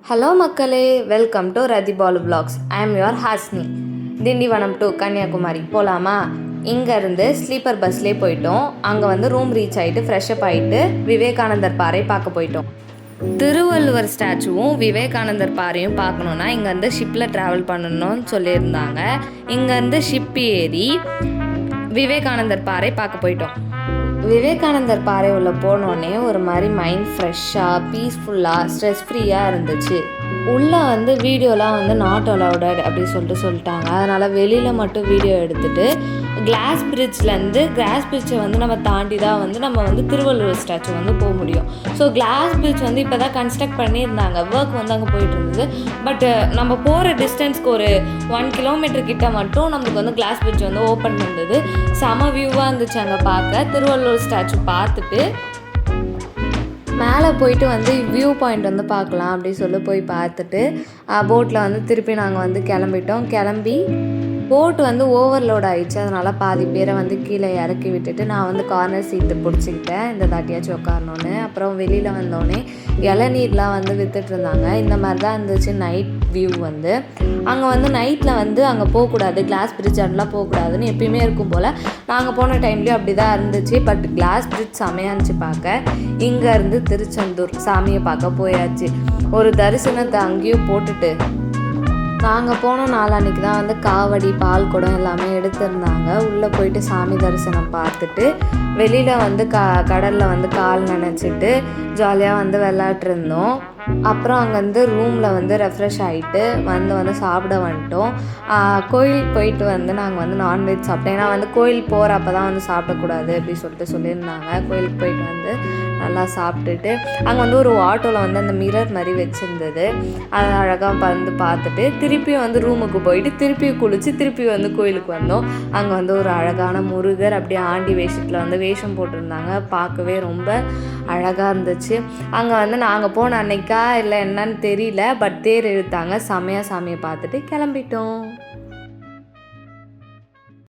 Hello மக்களே, welcome to Rathibalu vlogs. I am your Hasni. Tindivanam to Kanyakumari போகலாமா? இங்கேருந்து ஸ்லீப்பர் பஸ்லேயே போயிட்டோம். அங்கே ரூம் ரீச் ஆகிட்டு ஃப்ரெஷ்அப் ஆகிட்டு விவேகானந்தர் பாறை பார்க்க போயிட்டோம். திருவள்ளுவர் ஸ்டாச்சுவும் விவேகானந்தர் பாறையும் பார்க்கணுன்னா இங்கேருந்து ஷிப்பில் ட்ராவல் பண்ணணும்னு சொல்லியிருந்தாங்க. இங்கேருந்து ஷிப் ஏறி விவேகானந்தர் பாறை பார்க்க போயிட்டோம். விவேகானந்தர் பாறை உள்ள போனோடனே ஒரு மாதிரி மைண்ட் ஃப்ரெஷ்ஷாக பீஸ்ஃபுல்லாக ஸ்ட்ரெஸ் ஃப்ரீயாக இருந்துச்சு. உள்ளே வீடியோலாம் நாட் அலவுடட் அப்படி சொல்லிட்டாங்க. அதனால் வெளியில் மட்டும் வீடியோ எடுத்துகிட்டு கிளாஸ் பிரிட்ஜை நம்ம தாண்டி தான் நம்ம திருவள்ளுவர் ஸ்டாச்சு போக முடியும். ஸோ கிளாஸ் பிரிட்ஜ் இப்போ தான் கன்ஸ்ட்ரக்ட் பண்ணியிருந்தாங்க. ஒர்க் அங்கே போயிட்டு இருந்தது. பட் நம்ம போகிற டிஸ்டன்ஸ்க்கு ஒரு 1 கிலோமீட்டர் கிட்ட மட்டும் நம்மளுக்கு கிளாஸ் பிரிட்ஜ் ஓப்பன் இருந்தது. செம வியூவாக இருந்துச்சு அங்கே பார்க்க. திருவள்ளுவர் ஸ்டாச்சு பார்த்துட்டு மேலே போயிட்டு வியூ பாயிண்ட் பார்க்கலாம் அப்படி போய் பார்த்துட்டு போட்டில் திருப்பி நாங்கள் கிளம்பிட்டோம். கிளம்பி போட்டு ஓவர்லோட் ஆகிடுச்சு. அதனால் பாதி பேரை கீழே இறக்கி விட்டுட்டு நான் கார்னர் சீட்டு பிடிச்சிக்கிட்டேன், இந்த தாட்டியாச்சும் உட்காரணுன்னு. அப்புறம் வெளியில் வந்தோடனே இளநீர்லாம் விற்றுட்டு இருந்தாங்க. இந்த மாதிரி தான் இருந்துச்சு நைட் வியூ. அங்கே நைட்டில் அங்கே போகக்கூடாது, கிளாஸ் பிரிட்ஜ் அதெல்லாம் போகக்கூடாதுன்னு எப்பயுமே இருக்கும் போல். நாங்கள் போன டைம்லேயும் அப்படி தான் இருந்துச்சு. பட் கிளாஸ் பிரிட்ஜ் செமையாக இருந்துச்சு பார்க்க. இங்கேருந்து திருச்செந்தூர் சாமியை பார்க்க போயாச்சு. ஒரு தரிசனத்தை அங்கேயும் போட்டுட்டு நாங்கள் போன நாளான்னைக்கு தான் காவடி பால் குடம் எல்லாமே எடுத்திருந்தாங்க. உள்ளே போயிட்டு சாமி தரிசனம் பார்த்துட்டு வெளியில் கடலில் கால் நனைச்சிட்டு ஜாலியாக விளையாட்டுருந்தோம். அப்புறம் அங்கே ரூமில் ரெஃப்ரெஷ் ஆகிட்டு சாப்பிட வந்துட்டோம். கோயிலுக்கு போயிட்டு நாங்கள் நான்வெஜ் சாப்பிட்டோம். ஏன்னா கோயில் போகிறப்ப தான் சாப்பிடக்கூடாது அப்படி சொல்லியிருந்தாங்க. கோயிலுக்கு போயிட்டு நல்லா சாப்பிட்டுட்டு அங்கே ஒரு ஆட்டோவில் அந்த மிரர் மாதிரி வச்சுருந்தது. அதை அழகாக பார்த்துட்டு திருப்பியும் ரூமுக்கு போயிட்டு திருப்பியும் குளித்து திருப்பி கோயிலுக்கு வந்தோம். அங்கே ஒரு அழகான முருகர் அப்படியே ஆண்டி வேஷத்தில் வேஷம் போட்டிருந்தாங்க. பார்க்கவே ரொம்ப அழகாக இருந்துச்சு. அங்கே நாங்கள் போன அன்னைக்கா இல்லை என்னன்னு தெரியல, பட் தேர் இழுத்தாங்க. செமையாக சாமியை பார்த்துட்டு கிளம்பிட்டோம்.